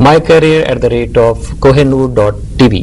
mycareer@kohinoor.tv।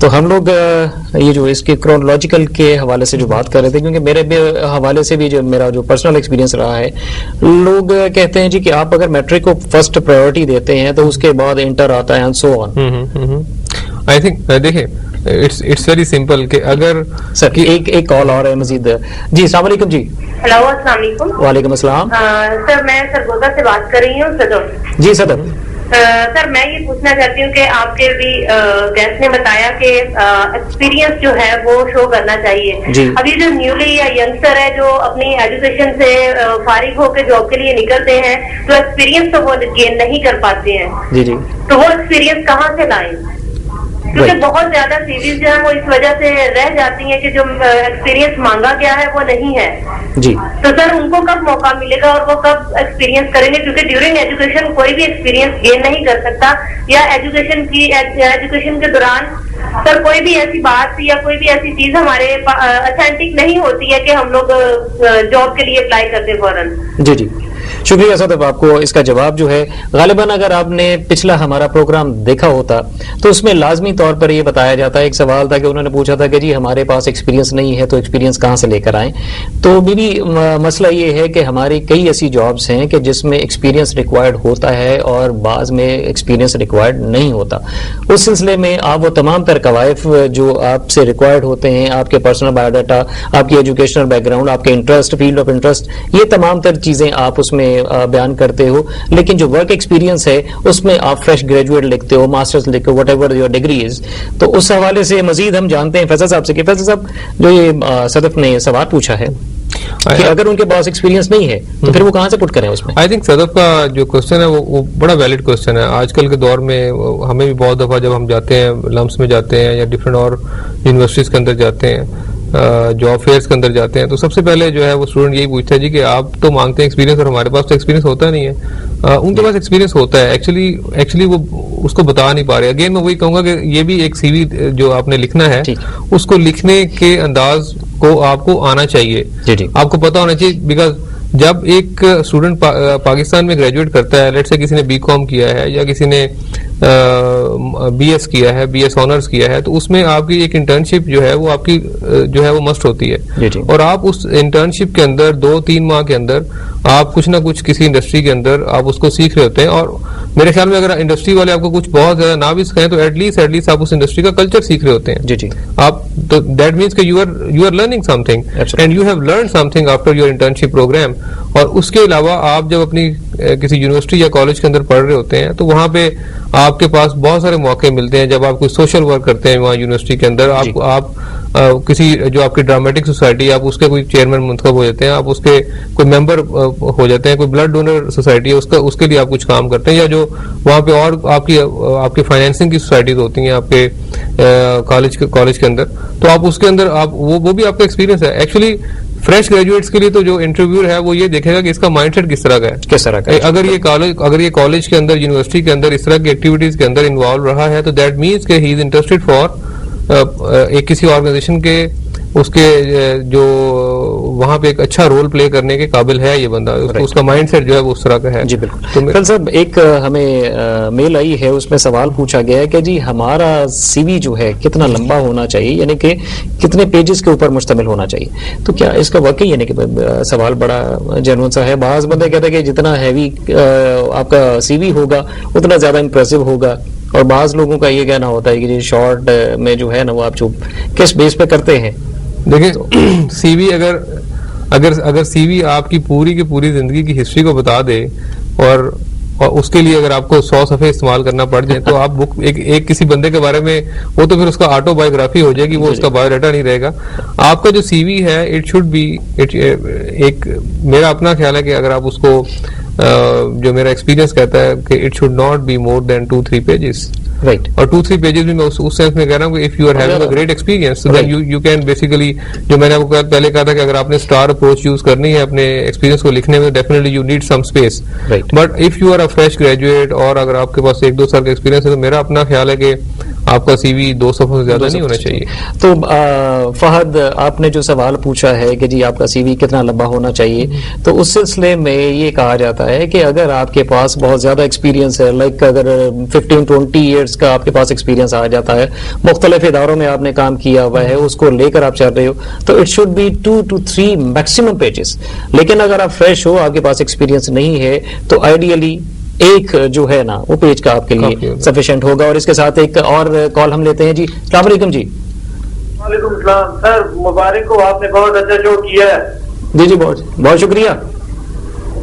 تو ہم لوگ یہ جو اس کے کرونالوجیکل کے حوالے سے جو بات کر رہے تھے، کیونکہ میرے بھی حوالے سے بھی جو میرا جو پرسنل ایکسپیرینس رہا ہے، لوگ کہتے ہیں جی کہ آپ اگر میٹرک کو فرسٹ پرائیورٹی دیتے ہیں تو اس کے بعد انٹر آتا ہے and so on. I think دیکھیں اٹس ویری سمپل کہ اگر سر ایک کال اور ہے مزید. جی السلام علیکم. جی ہلو السلام علیکم. وعلیکم السلام. سر میں سرگودا سے بات کر رہی ہوں. صدر جی صدر. سر میں یہ پوچھنا چاہتی ہوں کہ آپ کے بھی گیسٹ نے بتایا کہ ایکسپیرینس جو ہے وہ شو کرنا چاہیے. ابھی جو نیولی یا ینگسٹر ہے جو اپنی ایجوکیشن سے فارغ ہو کے جاب کے لیے نکلتے ہیں تو ایکسپیرینس تو وہ گین نہیں کر پاتے ہیں. جی جی. تو وہ ایکسپیرینس کہاں سے لائیں؟ کیونکہ بہت زیادہ سیریز جو ہے وہ اس وجہ سے رہ جاتی ہیں کہ جو ایکسپیرینس مانگا گیا ہے وہ نہیں ہے. جی. تو سر ان کو کب موقع ملے گا اور وہ کب ایکسپیرینس کریں گے؟ کیونکہ ڈیورنگ ایجوکیشن کوئی بھی ایکسپیرینس گین نہیں کر سکتا، یا ایجوکیشن کے دوران سر کوئی بھی ایسی بات یا کوئی بھی ایسی چیز ہمارے اتھینٹک نہیں ہوتی ہے کہ ہم لوگ جاب کے لیے اپلائی کرتے فوراً. جی جی شکریہ صاحب. آپ کو اس کا جواب جو ہے غالباً اگر آپ نے پچھلا ہمارا پروگرام دیکھا ہوتا تو اس میں لازمی طور پر یہ بتایا جاتا ہے. ایک سوال تھا کہ انہوں نے پوچھا تھا کہ جی ہمارے پاس ایکسپیرینس نہیں ہے تو ایکسپیرینس کہاں سے لے کر آئیں. تو بھی مسئلہ یہ ہے کہ ہماری کئی ایسی جابس ہیں کہ جس میں ایکسپیرینس ریکوائرڈ ہوتا ہے اور بعض میں ایکسپیرینس ریکوائرڈ نہیں ہوتا. اس سلسلے میں آپ وہ تمام تر قوائف جو آپ سے ریکوائرڈ ہوتے ہیں، آپ کے پرسنل بایو ڈاٹا، آپ کی ایجوکیشنل بیک گراؤنڈ، آپ کے انٹرسٹ، فیلڈ آف انٹرسٹ، یہ تمام تر چیزیں آپ اس میں بیان کرتے ہو. لیکن جو ورک ایکسپیرینس ہے اس میں آپ فریش گریجویٹ لکھتے ہو، ماسٹرز لکھتے ہو، whatever your degree is. تو اس حوالے سے مزید ہم جانتے ہیں فیصل صاحب سے کہ فیصل صاحب جو یہ صدف نے سوال پوچھا ہے کہ اگر ان کے پاس ایکسپیرینس نہیں ہے تو پھر وہ کہاں سے پٹ کریں اس میں. آئی تھنک صدف کا جو کوشچن ہے وہ بڑا ویلڈ کوشچن ہے. آج کل کے دور میں ہمیں بھی بہت دفعہ جب ہم جاتے ہیں لمس میں جاتے ہیں یا ڈفرینٹ اور یونیورسٹیز کے اندر جاتے ہیں، جاب فیئرس کے اندر جاتے ہیں، تو سب سے پہلے جو ہے وہ اسٹوڈنٹ یہی پوچھتا ہے جی کہ آپ تو مانگتے ہیں ایکسپیرینس اور ہمارے پاس تو ایکسپیرینس ہوتا نہیں ہے. ان کے پاس ایکسپیرینس ہوتا ہے، ایکچولی وہ اس کو بتا نہیں پا رہے. اگین میں وہی کہوں گا کہ یہ بھی ایک سی وی جو آپ نے لکھنا ہے اس کو لکھنے کے انداز کو آپ کو آنا چاہیے، آپ کو پتا ہونا چاہیے. بیکاز جب ایک اسٹوڈنٹ پاکستان میں گریجویٹ کرتا ہے، لیٹ سے کسی نے بی کام کیا ہے یا کسی نے بی ایس کیا ہے، بی ایس آنرز کیا ہے، تو اس میں آپ کی ایک انٹرنشپ جو ہے وہ آپ کی جو ہے وہ مسٹ ہوتی ہے. اور آپ اس انٹرنشپ کے اندر 2-3 ماہ کے اندر آپ کچھ نہ کچھ کسی انڈسٹری کے اندر آپ اس کو سیکھ رہے ہوتے ہیں. اور میرے خیال میں اگر انڈسٹری والے آپ کو کچھ بہت زیادہ نہ بھی سکھائیں تو ایٹ لیسٹ آپ اس انڈسٹری کا کلچر سیکھ رہے ہوتے ہیں. آپ تو دیٹ مینس کہ you are learning something and you have learn something after your internship programme. اور اس کے علاوہ آپ جب اپنی کسی یونیورسٹی یا کالج کے اندر پڑھ رہے ہوتے ہیں تو وہاں پہ آپ کے پاس بہت سارے موقع ملتے ہیں. جب آپ کوئی سوشل ورک کرتے ہیں وہاں یونیورسٹی کے اندر، آپ کسی جو آپ کی ڈرامیٹک سوسائٹی آپ اس کے کوئی چیئرمین منتخب ہو جاتے ہیں، آپ اس کے کوئی ممبر ہو جاتے ہیں، کوئی بلڈ ڈونر سوسائٹی ہے اس کے لیے آپ کچھ کام کرتے ہیں، یا جو وہاں پہ اور آپ کی فائنینسنگ کی سوسائٹیز ہوتی ہیں آپ کے کالج کے اندر، تو آپ اس کے اندر وہ بھی آپ کا ایکسپیرینس ہے. ایکچولی فریش گریجویٹس کے لیے تو جو انٹرویور ہے وہ یہ دیکھے گا کہ اس کا مائنڈ سیٹ کس طرح کا ہے. اگر یہ کالج کے اندر، یونیورسٹی کے اندر اس طرح کی ایکٹیویٹیز کے اندر انوالو رہا ہے تو دیٹ مینس کہ ہی از انٹرسٹڈ فار ایک کسی آرگنائزیشن کے اس کے جو وہاں پہ ایک اچھا رول پلے کرنے کے قابل ہے یہ بندہ، اس کا مائنڈ سیٹ جو ہے وہ اس طرح کا ہے. جی بالکل. فیصل صاحب ایک ہمیں میل آئی ہے، اس میں سوال پوچھا گیا ہے کہ جی ہمارا سی وی جو ہے کتنا لمبا ہونا چاہیے، یعنی کہ کتنے پیجز کے اوپر مشتمل ہونا چاہیے. تو کیا اس کا واقعی یعنی کہ سوال بڑا جینوئن سا ہے. بعض بندے کہتے ہیں کہ جتنا ہیوی آپ کا سی وی ہوگا اتنا زیادہ امپریسو ہوگا، اور بعض لوگوں کا یہ کہنا ہوتا ہے کہ شارٹ میں جو ہے نا وہ آپ جو کس بیس پہ کرتے ہیں. دیکھیں سی وی اگر سی وی آپ کی پوری زندگی کی ہسٹری کو بتا دے اور اس کے لیے اگر آپ کو 100 صفحے استعمال کرنا پڑ جائے تو آپ بک ایک کسی بندے کے بارے میں وہ تو پھر اس کا آٹو بایوگرافی ہو جائے گی، وہ اس کا بایو ڈاٹا نہیں رہے گا. آپ کا جو سی وی ہے اٹ شوڈ بی ایک میرا اپنا خیال ہے کہ اگر آپ اس کو جو میرا ایکسپیرینس کہتا ہے کہ it should not be more than 2-3 pages. Right. اور 2-3 پیجز بھی میں اس سینس میں کہہ رہا ہوں کہ if you are having a great experience then you can basically, جو میں نے آپ کو پہلے کہا تھا کہ اگر آپ نے اسٹار اپروچ یوز کرنی ہے اپنے ایکسپیرینس کو لکھنے میں، definitely you need some space. But if you are a fresh graduate اور اگر آپ کے پاس 1-2 سال کا ایکسپیرینس ہے تو میرا اپنا خیال ہے کہ آپ کا سی وی 2 صفحوں سے زیادہ نہیں ہونا چاہیے. تو فہد, آپ نے جو سوال پوچھا ہے کہ جی آپ کا سی وی کتنا لمبا ہونا چاہیے, تو اس سلسلے میں یہ کہا جاتا ہے کہ اگر آپ کے پاس بہت زیادہ ایکسپیرینس ہے, لائک اگر 15-20 ایئرس کا آپ کے پاس ایکسپیرینس آ جاتا ہے, مختلف اداروں میں آپ نے کام کیا ہوا ہے, اس کو لے کر آپ چل رہے ہو, تو it should be 2 to 3 maximum pages. لیکن اگر آپ فریش ہو, آپ کے پاس ایکسپیرینس نہیں ہے, تو آئیڈیلی ایک جو ہے نا وہ پیج کا آپ کے لیے سفیشینٹ ہوگا. اور اس کے ساتھ ایک اور کال ہم لیتے ہیں. جی السلام علیکم. جی وعلیکم السلام سر, مبارک ہو, آپ نے بہت اچھا شو کیا ہے. جی جی بہت بہت شکریہ.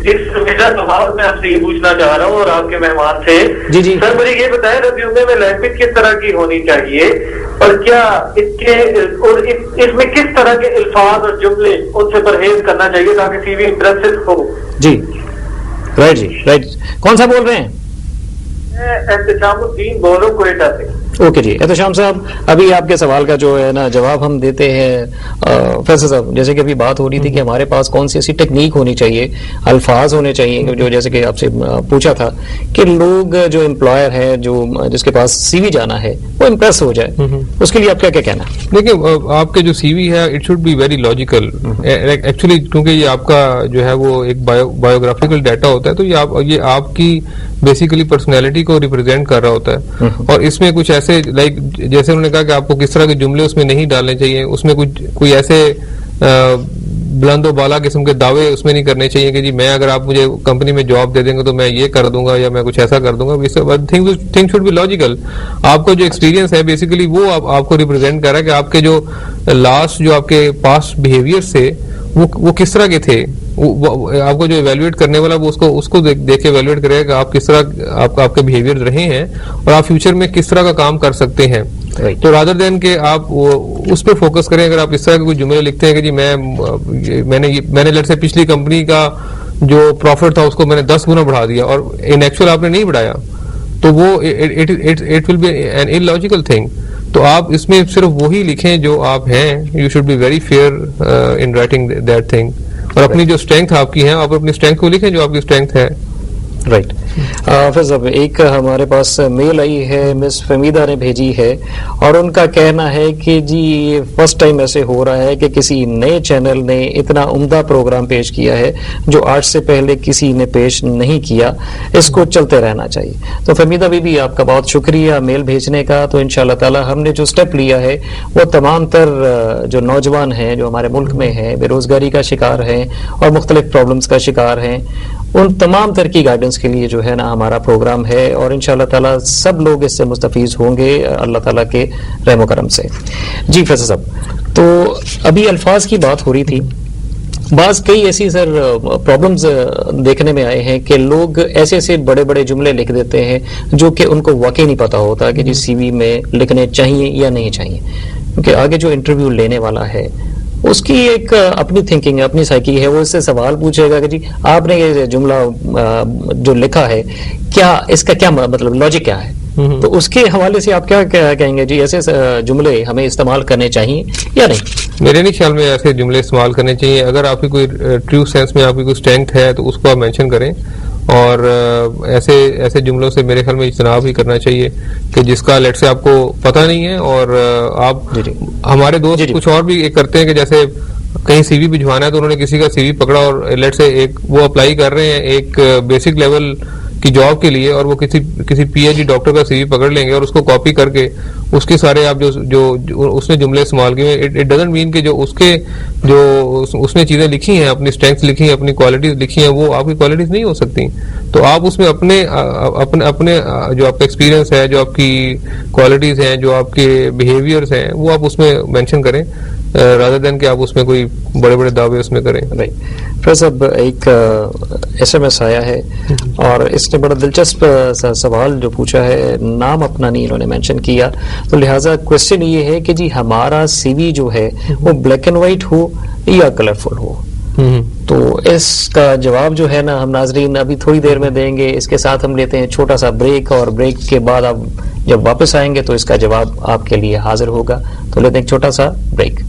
میرا سوال میں آپ سے یہ پوچھنا چاہ رہا ہوں اور آپ کے مہمان سے. جی جی سر مجھے یہ بتائیں, ریزیومے میں لینگویج کس طرح کی ہونی چاہیے, اور کیا اس میں کس طرح کے الفاظ اور جملے ان سے پرہیز کرنا چاہیے تاکہ سی وی امپریسو ہو. جی رائٹ, جی رائٹ. کون سا بول رہے ہیں؟ میں احتشام الدین بول رہا ہوں کوئٹہ سے. اوکے جی احتشام صاحب, ابھی آپ کے سوال کا جو ہے نا جواب ہم دیتے ہیں. فیصل صاحب, جیسے کہ ابھی بات ہو رہی تھی کہ ہمارے پاس کون سی ایسی ٹیکنیک ہونی چاہیے, الفاظ ہونے چاہیے, جو جیسے کہ آپ سے پوچھا تھا کہ لوگ جو امپلائر ہے, جو جس کے پاس سی وی جانا ہے, وہ امپریس ہو جائے, اس کے لیے آپ کیا کیا کہنا ہے؟ دیکھیں, آپ کے جو سی وی ہے it should be very logical actually, کیونکہ یہ آپ کا جو ہے وہ ایک بایوگرافیکل ڈیٹا ہوتا ہے, تو یہ آپ کی بیسیکلی پرسنالٹی کو ریپرزینٹ کر رہا ہوتا ہے. اور اس میں کچھ ایسے لائک جیسے انہوں نے کہا کہ آپ کو کس طرح کے جملے اس میں نہیں ڈالنے چاہیے, اس میں کوئی ایسے بلند و بالا قسم کے دعوے اس میں نہیں کرنے چاہیے کہ جی میں اگر آپ مجھے کمپنی میں جاب دے دیں گے تو میں یہ کر دوں گا یا میں کچھ ایسا کر دوں گا. Thing should be logical. آپ کا جو ایکسپیرینس ہے بیسیکلی وہ آپ کو ریپرزینٹ کر رہا ہے کہ آپ کے جو لاسٹ جو آپ کے پاسٹ بہیویئر تھے وہ کس طرح کے تھے. آپ کو جو ایویلویٹ کرنے والا وہ اس کو دیکھ کے ایویلویٹ کرے گا کہ آپ کس طرح آپ کے بہیویئر رہے ہیں اور آپ فیوچر میں کس طرح کا کام کر سکتے ہیں. تو رادر دین کہ آپ اس پہ فوکس کریں. اگر آپ اس طرح کے کوئی جملے لکھتے ہیں کہ جی میں نے لیٹ سے پچھلی کمپنی کا جو پروفٹ تھا اس کو میں نے 10 گنا بڑھا دیا اور ان ایکچوئل آپ نے نہیں بڑھایا, تو وہ it will be an illogical thing. تو آپ اس میں صرف وہی لکھیں جو آپ ہیں. You should be very fair in writing that thing. اور اپنی جو اسٹرینتھ آپ کی ہے, آپ اپنی اسٹرینتھ کو لکھیں جو آپ کی اسٹرینتھ ہے. رائٹ. حافظ صاحب, ایک ہمارے پاس میل آئی ہے, مس فمیدہ نے بھیجی ہے, اور ان کا کہنا ہے کہ جی یہ فرسٹ ٹائم ایسے ہو رہا ہے کہ کسی نئے چینل نے اتنا عمدہ پروگرام پیش کیا ہے جو آج سے پہلے کسی نے پیش نہیں کیا, اس کو چلتے رہنا چاہیے. تو فمیدہ بھی آپ کا بہت شکریہ میل بھیجنے کا. تو انشاءاللہ تعالی ہم نے جو اسٹیپ لیا ہے وہ تمام تر جو نوجوان ہیں جو ہمارے ملک میں ہیں, بے روزگاری کا شکار ہیں اور مختلف پرابلمس کا شکار ہیں, ان تمام تر کی گائیڈنس کے لیے جو ہے نا ہمارا پروگرام ہے, اور انشاءاللہ تعالی سب لوگ اس سے مستفیض ہوں گے اللہ تعالیٰ کے رحم و کرم سے. جی فیصل صاحب, تو ابھی الفاظ کی بات ہو رہی تھی. بعض کئی ایسی سر پرابلمز دیکھنے میں آئے ہیں کہ لوگ ایسے ایسے بڑے بڑے جملے لکھ دیتے ہیں جو کہ ان کو واقعی نہیں پتا ہوتا کہ جی سی وی میں لکھنے چاہیے یا نہیں چاہیے, کیونکہ آگے جو انٹرویو لینے والا ہے اس کی ایک اپنی تھنکنگ ہے, اپنی سائیکی ہے. وہ اس سے سوال پوچھے گا کہ جی آپ نے یہ جملہ جو لکھا ہے کیا اس کا کیا مطلب لاجک کیا ہے, تو اس کے حوالے سے آپ کیا کہیں گے جی ایسے جملے ہمیں استعمال کرنے چاہیے یا نہیں؟ میرے نہیں خیال میں ایسے جملے استعمال کرنے چاہیے. اگر آپ کی کوئی ٹرو سینس میں آپ کی کوئی اسٹرینتھ ہے تو اس کو آپ مینشن کریں, اور ایسے جملوں سے میرے خیال میں اجتناب ہی کرنا چاہیے کہ جس کا لیٹ سے آپ کو پتہ نہیں ہے. اور آپ ہمارے دوست کچھ اور بھی کرتے ہیں کہ جیسے کہیں سی وی بھجوانا ہے تو انہوں نے کسی کا سی وی پکڑا اور لیٹ سے ایک وہ اپلائی کر رہے ہیں ایک بیسک لیول کی جاب کے لیے, اور وہ کسی پی ایچ ڈی ڈاکٹر کا سی وی پکڑ لیں گے اور اس کو کاپی کر کے اس کے سارے آپ جو اس نے جملے استعمال کیے, اٹ ڈزنٹ مین کہ جو اس نے چیزیں لکھی ہیں, اپنی اسٹرینگس لکھی ہیں, اپنی کوالٹیز لکھی ہیں, وہ آپ کی کوالٹیز نہیں ہو سکتی. تو آپ اس میں اپنے جو آپ کا ایکسپیرینس ہے, جو آپ کی کوالٹیز ہیں, جو آپ کے بیہیویئرس ہیں, وہ آپ اس میں مینشن کریں رادر دین کہ آپ اس میں کوئی بڑے بڑے دعوے اس میں کریں. پھر صاحب ایک ایس ایم ایس آیا ہے اور اس نے بڑا دلچسپ سوال جو پوچھا ہے, نام اپنا نہیں انہوں نے مینشن کیا, تو لہٰذا کوشچن یہ ہے کہ جی ہمارا سی وی جو ہے وہ بلیک اینڈ وائٹ ہو یا کلرفل ہو. تو اس کا جواب جو ہے نا ہم ناظرین ابھی تھوڑی دیر میں دیں گے. اس کے ساتھ ہم لیتے ہیں چھوٹا سا بریک, اور بریک کے بعد آپ جب واپس آئیں گے تو اس کا جواب آپ کے لیے حاضر ہوگا. تو لیتے ہیں ایک چھوٹا سا بریک.